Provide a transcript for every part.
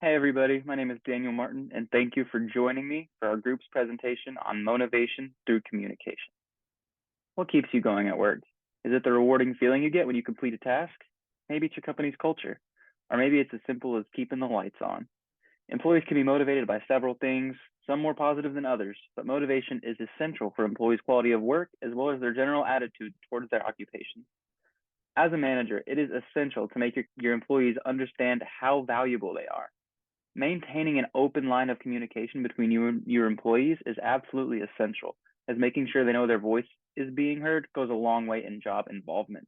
Hey everybody, my name is Daniel Martin, and thank you for joining me for our group's presentation on motivation through communication. What keeps you going at work? Is it the rewarding feeling you get when you complete a task? Maybe it's your company's culture, or maybe it's as simple as keeping the lights on. Employees can be motivated by several things, some more positive than others, but motivation is essential for employees' quality of work as well as their general attitude towards their occupation. As a manager, it is essential to make your employees understand how valuable they are. Maintaining an open line of communication between you and your employees is absolutely essential, as making sure they know their voice is being heard goes a long way in job involvement.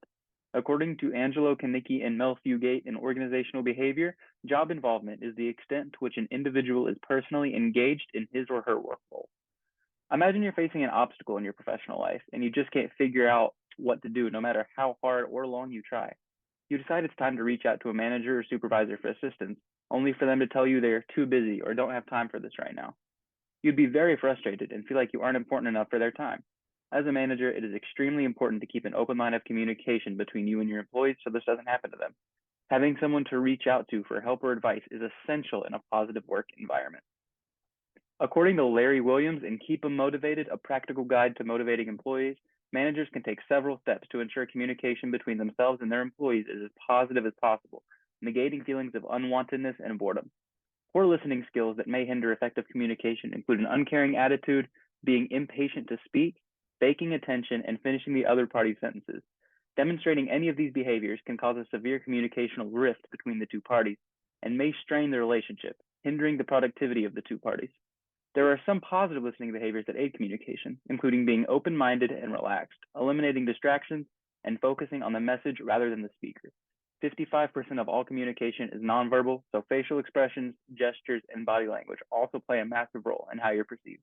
According to Angelo, Kinicki, and Mel Fugate in organizational behavior, job involvement is the extent to which an individual is personally engaged in his or her work role. Imagine you're facing an obstacle in your professional life and you just can't figure out what to do no matter how hard or long you try. You decide it's time to reach out to a manager or supervisor for assistance, only for them to tell you they're too busy or don't have time for this right now. You'd be very frustrated and feel like you aren't important enough for their time. As a manager, it is extremely important to keep an open line of communication between you and your employees so this doesn't happen to them. Having someone to reach out to for help or advice is essential in a positive work environment. According to Larry Williams in Keep 'em Motivated, a practical guide to motivating employees, managers can take several steps to ensure communication between themselves and their employees is as positive as possible, negating feelings of unwantedness and boredom. Poor listening skills that may hinder effective communication include an uncaring attitude, being impatient to speak, faking attention, and finishing the other party's sentences. Demonstrating any of these behaviors can cause a severe communicational rift between the two parties and may strain the relationship, hindering the productivity of the two parties. There are some positive listening behaviors that aid communication, including being open-minded and relaxed, eliminating distractions, and focusing on the message rather than the speaker. 55% of all communication is nonverbal, so facial expressions, gestures, and body language also play a massive role in how you're perceived.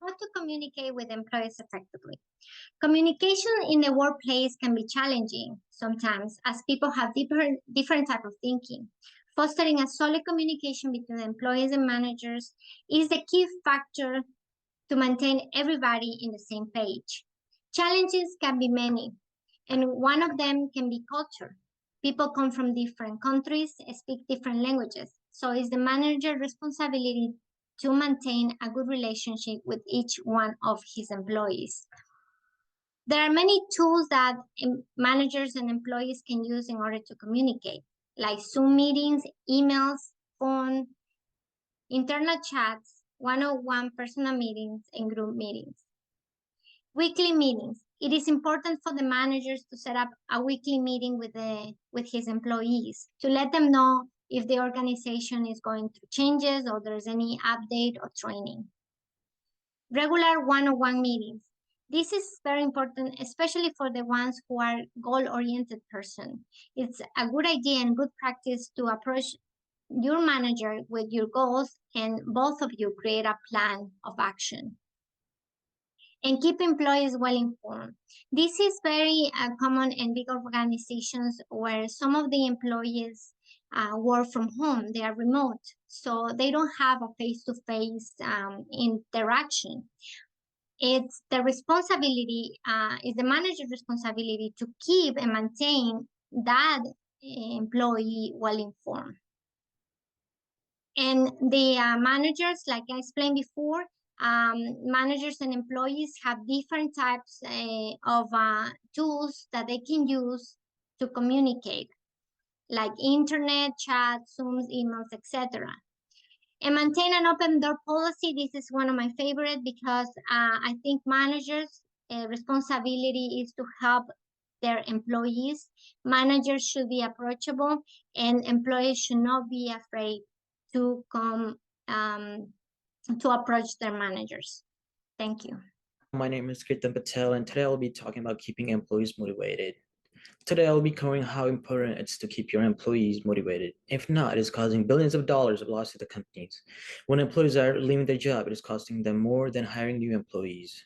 How to communicate with employees effectively. Communication in the workplace can be challenging sometimes as people have different type of thinking. Fostering a solid communication between employees and managers is the key factor to maintain everybody in the same page. Challenges can be many, and one of them can be culture. People come from different countries, speak different languages, so it's the manager's responsibility to maintain a good relationship with each one of his employees. There are many tools that managers and employees can use in order to communicate, like Zoom meetings, emails, phone, internal chats, one-on-one personal meetings, and group meetings. Weekly meetings. It is important for the managers to set up a weekly meeting with his employees to let them know if the organization is going through changes or there's any update or training. Regular one-on-one meetings. This is very important, especially for the ones who are goal-oriented person. It's a good idea and good practice to approach your manager with your goals and both of you create a plan of action. And keep employees well informed. This is very common in big organizations where some of the employees work from home, they are remote, so they don't have a face-to-face interaction. It's the responsibility, it's the manager's responsibility to keep and maintain that employee well informed. And the managers, like I explained before, managers and employees have different types of tools that they can use to communicate, like internet, chat, Zooms, emails, etc. And maintain an open door policy. This is one of my favorite because I think managers' responsibility is to help their employees. Managers should be approachable and employees should not be afraid to come to approach their managers. Thank you. My name is Kirkankumar Patel, and today I'll be talking about keeping employees motivated. Today I'll be covering how important it's to keep your employees motivated. If not, it is causing billions of dollars of loss to the companies. When employees are leaving their job, it is costing them more than hiring new employees.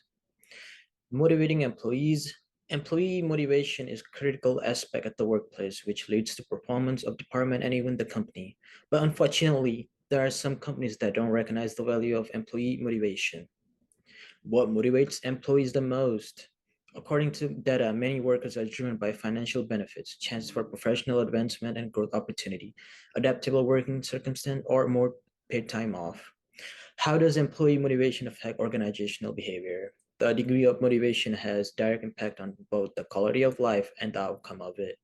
Motivating employees. Employee motivation is a critical aspect at the workplace, which leads to performance of department and even the company. But unfortunately, there are some companies that don't recognize the value of employee motivation. What motivates employees the most? According to data, many workers are driven by financial benefits, chances for professional advancement and growth opportunity, adaptable working circumstance, or more paid time off. How does employee motivation affect organizational behavior? The degree of motivation has direct impact on both the quality of life and the outcome of it.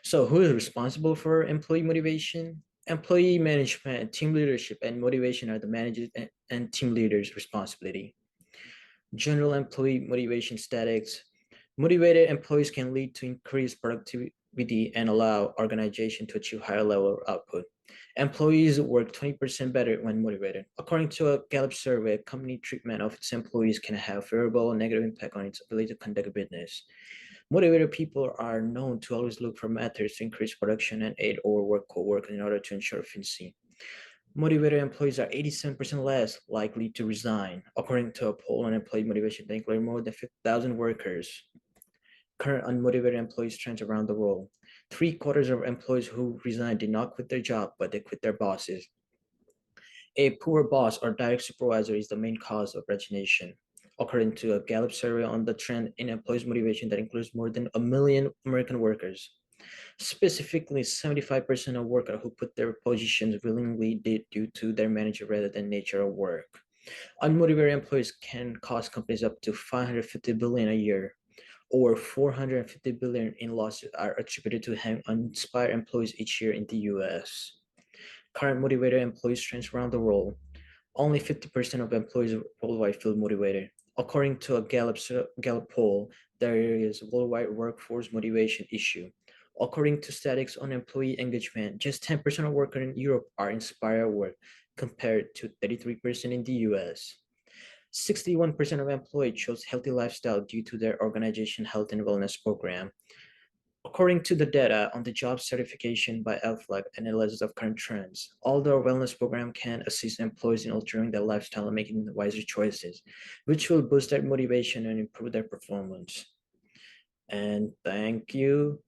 So who is responsible for employee motivation? Employee management, team leadership, and motivation are the managers and team leaders' responsibility. General employee motivation statistics. Motivated employees can lead to increased productivity and allow organization to achieve higher level of output. Employees work 20% better when motivated. According to a Gallup survey, company treatment of its employees can have favorable and negative impact on its ability to conduct business. Motivated people are known to always look for methods to increase production and aid overwork co-workers in order to ensure efficiency. Motivated employees are 87% less likely to resign, according to a poll on employee motivation that included more than 50,000 workers. Current unmotivated employees trends around the world. 3/4 of employees who resigned did not quit their job, but they quit their bosses. A poor boss or direct supervisor is the main cause of resignation, according to a Gallup survey on the trend in employees' motivation that includes more than 1 million American workers. Specifically, 75% of workers who put their positions willingly did due to their manager rather than nature of work. Unmotivated employees can cost companies up to $550 billion a year, or $450 billion in losses are attributed to having uninspired employees each year in the US. Current motivated employees trends around the world. Only 50% of employees worldwide feel motivated. According to a Gallup poll, there is a worldwide workforce motivation issue. According to statistics on employee engagement, just 10% of workers in Europe are inspired at work, compared to 33% in the US. 61% of employees chose healthy lifestyle due to their organization health and wellness program. According to the data on the job certification by Aflac analysis of current trends, although a wellness program can assist employees in altering their lifestyle and making wiser choices, which will boost their motivation and improve their performance. And thank you.